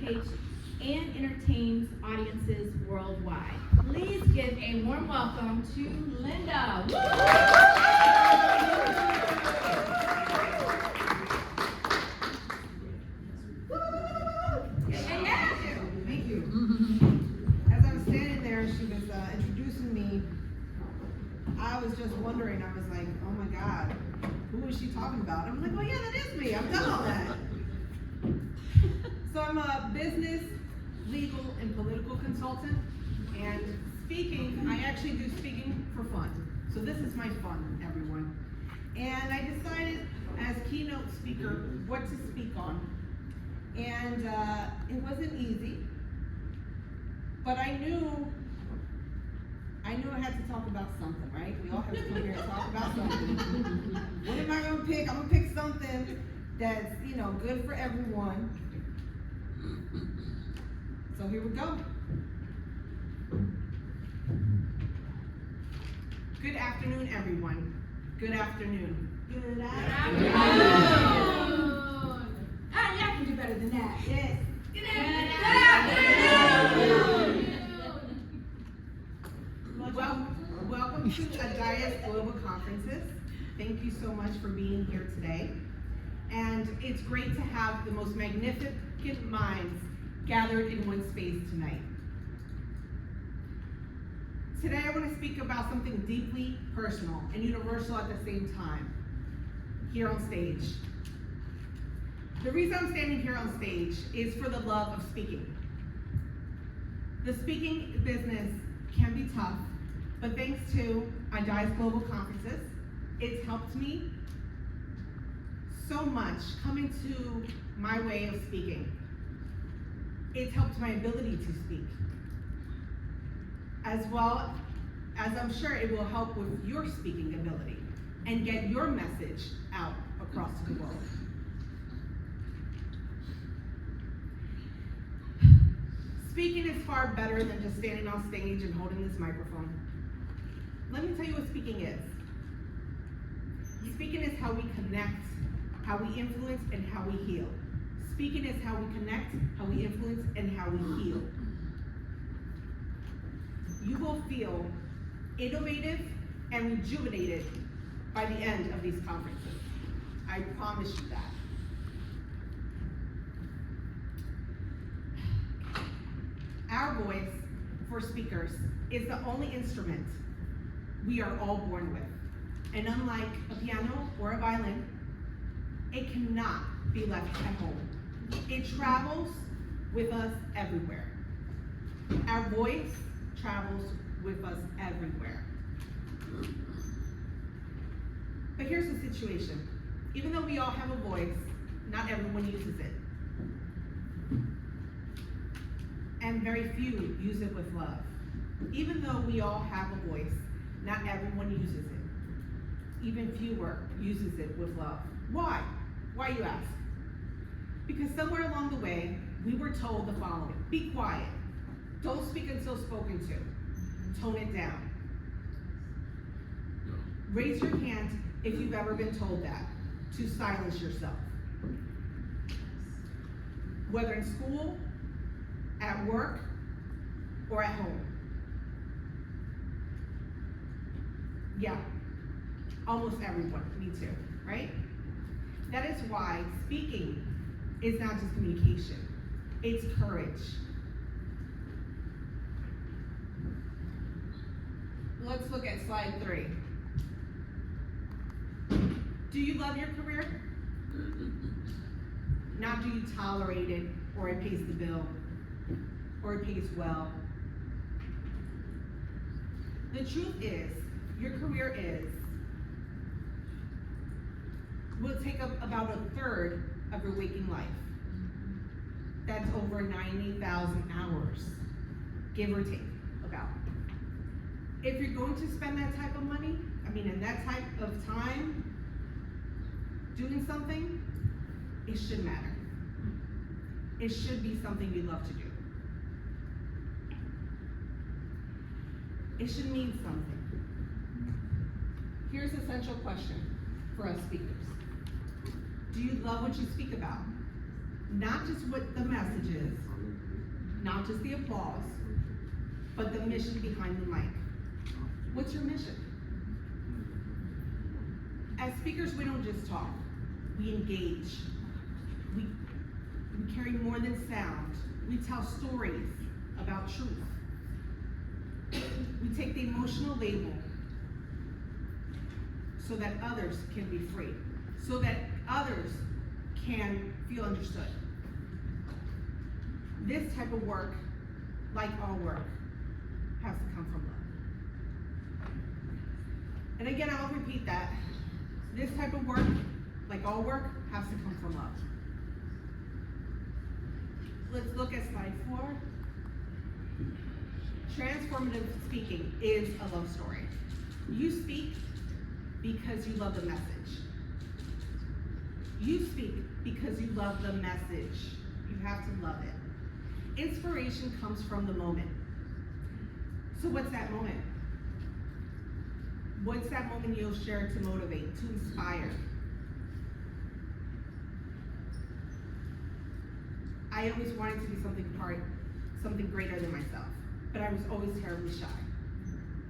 stage and entertains audiences worldwide. Please give a warm welcome to Linda. Thank you. As I was standing there, she was introducing me. I was just wondering, I was like, oh my God, who is she talking about? I'm like, oh yeah, that is me. I've done all that. So I'm a business, legal, and political consultant. And speaking, I actually do speaking for fun. So this is my fun, everyone. And I decided as keynote speaker what to speak on. And it wasn't easy, but I knew I had to talk about something, right? We all have to come here and talk about something. What am I gonna pick? I'm gonna pick something that's, good for everyone. So here we go. Good afternoon, everyone. Good afternoon. Good afternoon. Y'all can do better than that. Yes. Good afternoon. Welcome to Adias Global Conferences. Thank you so much for being here today. And it's great to have the most magnificent minds gathered in one space tonight. Today I want to speak about something deeply personal and universal at the same time, here on stage. The reason I'm standing here on stage is for the love of speaking. The speaking business can be tough, but thanks to Adias Global Conferences, it's helped me so much coming to my way of speaking. It's helped my ability to speak, as well as I'm sure it will help with your speaking ability and get your message out across the world. Speaking is far better than just standing on stage and holding this microphone. Let me tell you what speaking is. Speaking is how we connect, how we influence, and how we heal. Speaking is how we connect, how we influence, and how we heal. You will feel innovative and rejuvenated by the end of these conferences. I promise you that. Our voice, for speakers, is the only instrument we are all born with. And unlike a piano or a violin, it cannot be left at home. It travels with us everywhere. Our voice travels with us everywhere. But here's the situation. Even though we all have a voice, not everyone uses it. And very few use it with love. Even though we all have a voice, not everyone uses it. Even fewer uses it with love. Why? Why, you ask? Because somewhere along the way, we were told the following: be quiet, don't speak until spoken to, tone it down. Raise your hand if you've ever been told that, to silence yourself. Whether in school, at work, or at home. Yeah, almost everyone, me too, right? That is why speaking is not just communication, it's courage. Let's look at slide 3. Do you love your career? Not do you tolerate it, or it pays the bill, or it pays well. The truth is, your career will take up about 1/3 of your waking life. That's over 90,000 hours, give or take, about. If you're going to spend that type of money, and that type of time doing something, it should matter. It should be something you love to do. It should mean something. Here's a central question for us speakers. Do you love what you speak about? Not just what the message is, not just the applause, but the mission behind the mic. What's your mission? As speakers, we don't just talk, we engage. We carry more than sound. We tell stories about truth. We take the emotional label so that others can be free, so that others can feel understood. This type of work, like all work, has to come from love. And again, I'll repeat that. This type of work, like all work, has to come from love. Let's look at slide 4. Transformative speaking is a love story. You speak because you love the message. You speak because you love the message. You have to love it. Inspiration comes from the moment. So what's that moment? What's that moment you'll share to motivate, to inspire? I always wanted to be something greater than myself, but I was always terribly shy,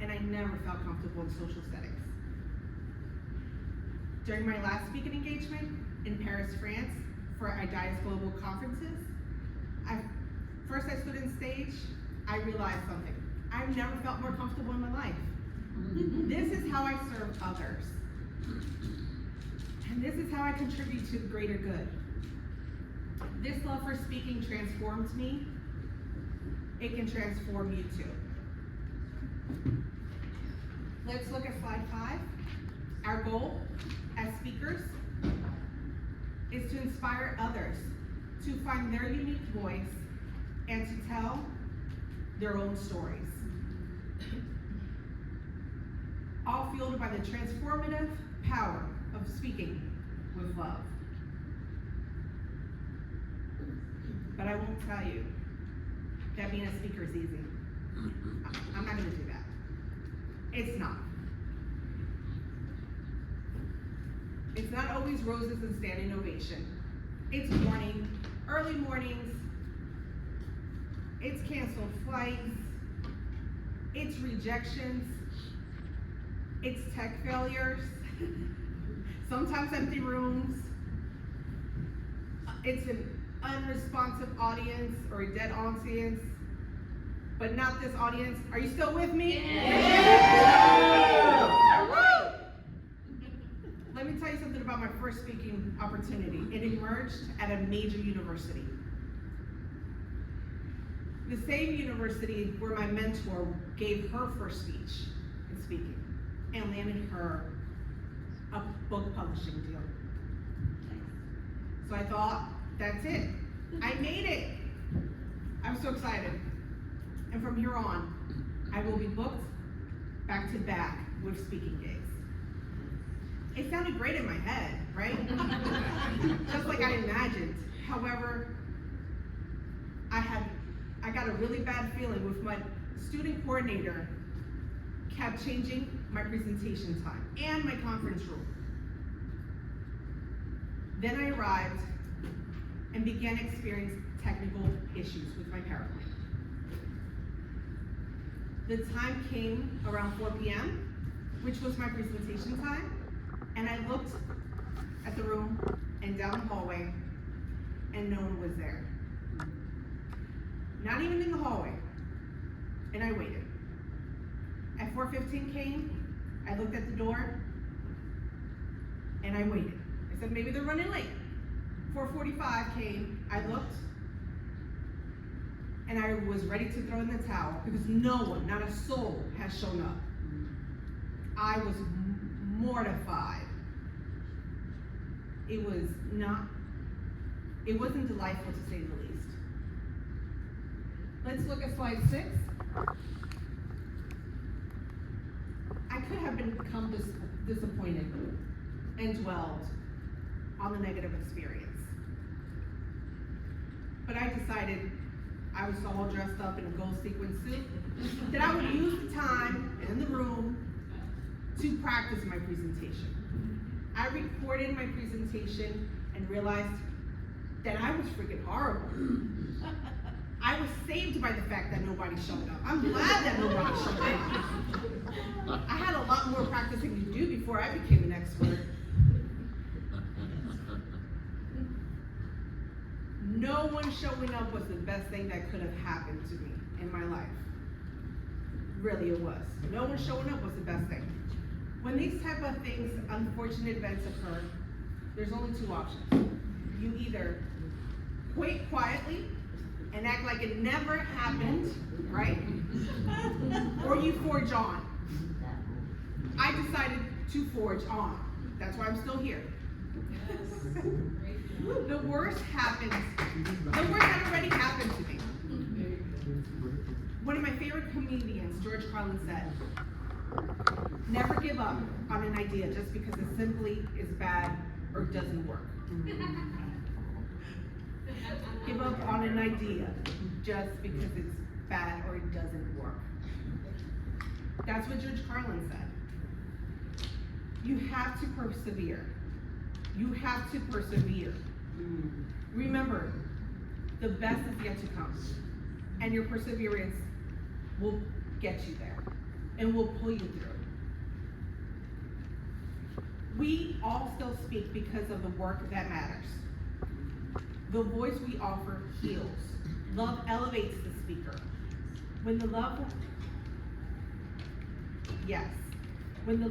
and I never felt comfortable in social settings. During my last speaking engagement in Paris, France, for IDIAS Global Conferences, first I stood on stage, I realized something. I've never felt more comfortable in my life. This is how I serve others. And this is how I contribute to the greater good. This love for speaking transformed me. It can transform you too. Let's look at slide 5. Our goal as speakers is to inspire others to find their unique voice and to tell their own stories. All fueled by the transformative power of speaking with love. But I won't tell you that being a speaker is easy. I'm not gonna do that. It's not. It's not always roses and standing ovation. It's morning, early mornings. It's canceled flights. It's rejections. It's tech failures. Sometimes empty rooms. It's an unresponsive audience or a dead audience, but not this audience. Are you still with me? Yeah. All right. Let me tell you something about my first speaking opportunity. It emerged at a major university. The same university where my mentor gave her first speech in speaking and landed her a book publishing deal. So I thought, that's it. I made it. I'm so excited. And from here on, I will be booked back to back with speaking gigs. It sounded great in my head, right? Just like I imagined. However, I got a really bad feeling with my student coordinator kept changing my presentation time and my conference room. Then I arrived and began experiencing technical issues with my PowerPoint. The time came around 4 p.m., which was my presentation time, and I looked at the room and down the hallway, and no one was there. Not even in the hallway, and I waited. At 4:15 came, I looked at the door, and I waited. I said, maybe they're running late. 4:45 came, I looked, and I was ready to throw in the towel because no one, not a soul, has shown up. I was mortified. It wasn't delightful to say the least. Let's look at slide 6. I could have become disappointed and dwelled on the negative experience. But I decided, I was all dressed up in a gold sequin suit, that I would use the time in the room to practice my presentation. I recorded my presentation and realized that I was freaking horrible. I was saved pleased by the fact that nobody showed up. I'm glad that nobody showed up. I had a lot more practicing to do before I became an expert. No one showing up was the best thing that could have happened to me in my life. Really, it was. No one showing up was the best thing. When these type of things, unfortunate events occur, there's only two options. You either wait quietly and act like it never happened, right? Or you forge on. I decided to forge on. That's why I'm still here. The worst happened. The worst had already happened to me. One of my favorite comedians, George Carlin, said, "Never give up on an idea just because it simply is bad or doesn't work." Give up on an idea just because it's bad or it doesn't work. That's what George Carlin said. You have to persevere. You have to persevere. Remember, the best is yet to come, and your perseverance will get you there and will pull you through. We all still speak because of the work that matters. The voice we offer heals. Love elevates the speaker. When the love, yes, when the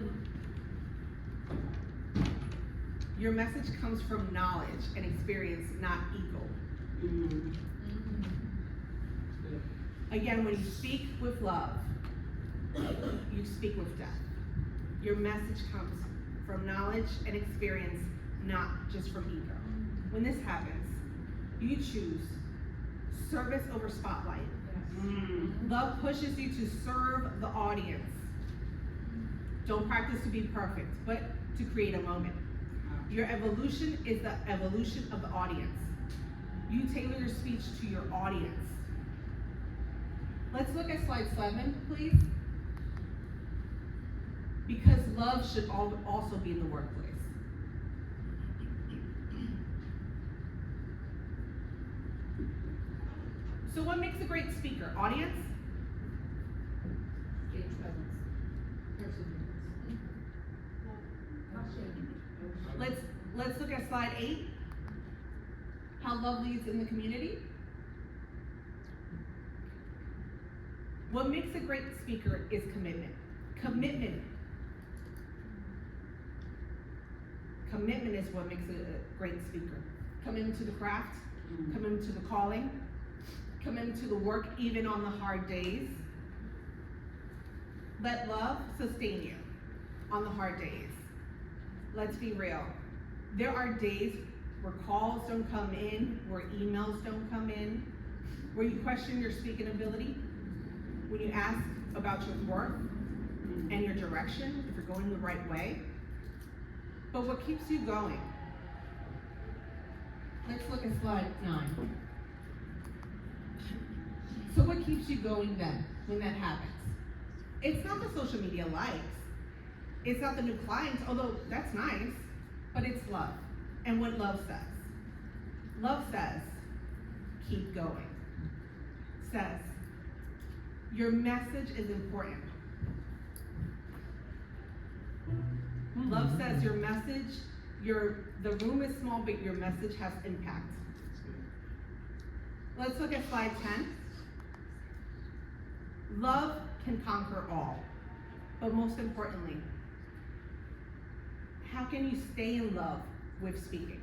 your message comes from knowledge and experience, not ego. Again, when you speak with love, you speak with depth. Your message comes from knowledge and experience, not just from ego. When this happens, you choose service over spotlight. Love pushes you to serve the audience. Don't practice to be perfect, but to create a moment. Your evolution is the evolution of the audience. You tailor your speech to your audience. Let's look at slide 7, please. Because love should also be in the workplace. So what makes a great speaker? Audience? Let's look at slide 8. How love leads in the community. What makes a great speaker is commitment. Commitment is what makes a great speaker. Commitment to the craft, commitment to the calling, commitment to the work even on the hard days. Let love sustain you on the hard days. Let's be real. There are days where calls don't come in, where emails don't come in, where you question your speaking ability, when you ask about your work and your direction, if you're going the right way. But what keeps you going? Let's look at slide 9. So what keeps you going then, when that happens? It's not the social media likes. It's not the new clients, although that's nice, but it's love. And what love says. Love says, keep going. Says, your message is important. Love says your message, the room is small, but your message has impact. Let's look at slide 10. Love can conquer all, but most importantly, how can you stay in love with speaking?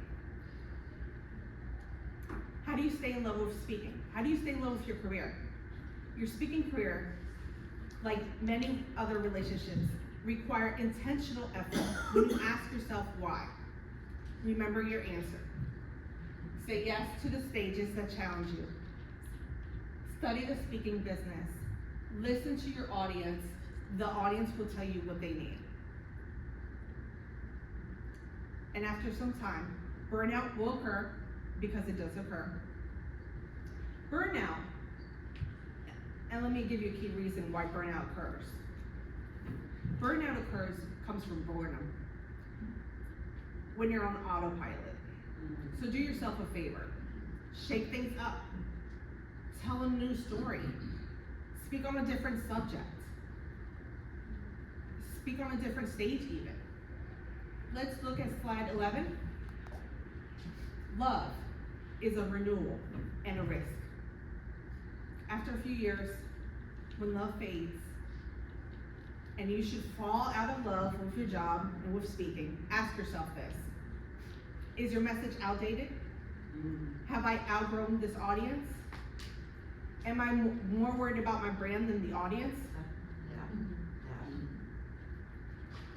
How do you stay in love with speaking? How do you stay in love with your career? Your speaking career, like many other relationships, require intentional effort. When you ask yourself why, remember your answer. Say yes to the stages that challenge you. Study the speaking business. Listen to your audience. The audience will tell you what they need. And after some time, burnout will occur, because it does occur. Burnout, and let me give you a key reason why burnout occurs. Burnout comes from boredom, when you're on autopilot. So do yourself a favor. Shake things up. Tell a new new story. Speak on a different subject. Speak on a different stage even. Let's look at slide 11. Love is a renewal and a risk. After a few years, when love fades, and you should fall out of love with your job and with speaking, ask yourself this. Is your message outdated? Have I outgrown this audience? Am I more worried about my brand than the audience?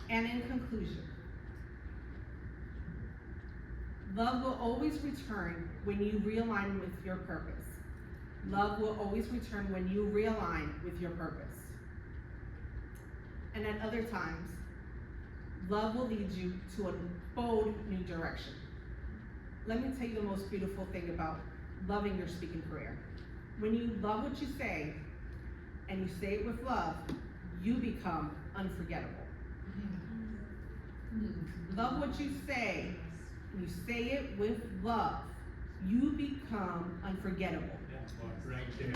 And in conclusion, love will always return when you realign with your purpose. Love will always return when you realign with your purpose. And at other times, love will lead you to a bold new direction. Let me tell you the most beautiful thing about loving your speaking career. When you love what you say, and you say it with love, you become unforgettable. Love what you say, and you say it with love, you become unforgettable. That's what, right there.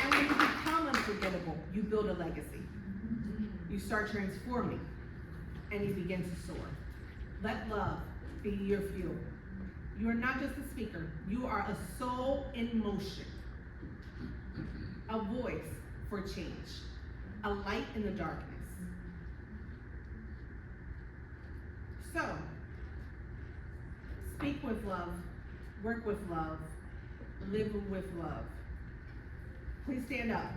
And when you become unforgettable, you build a legacy. You start transforming, and you begin to soar. Let love be your fuel. You are not just a speaker, you are a soul in motion, a voice for change, a light in the darkness. So, speak with love, work with love, live with love. Please stand up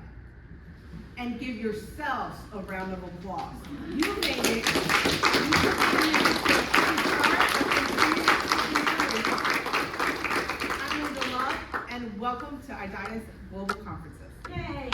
and give yourselves a round of applause. You made it. I'm Linda Love, and welcome to IDIA's Global Conferences. Yay!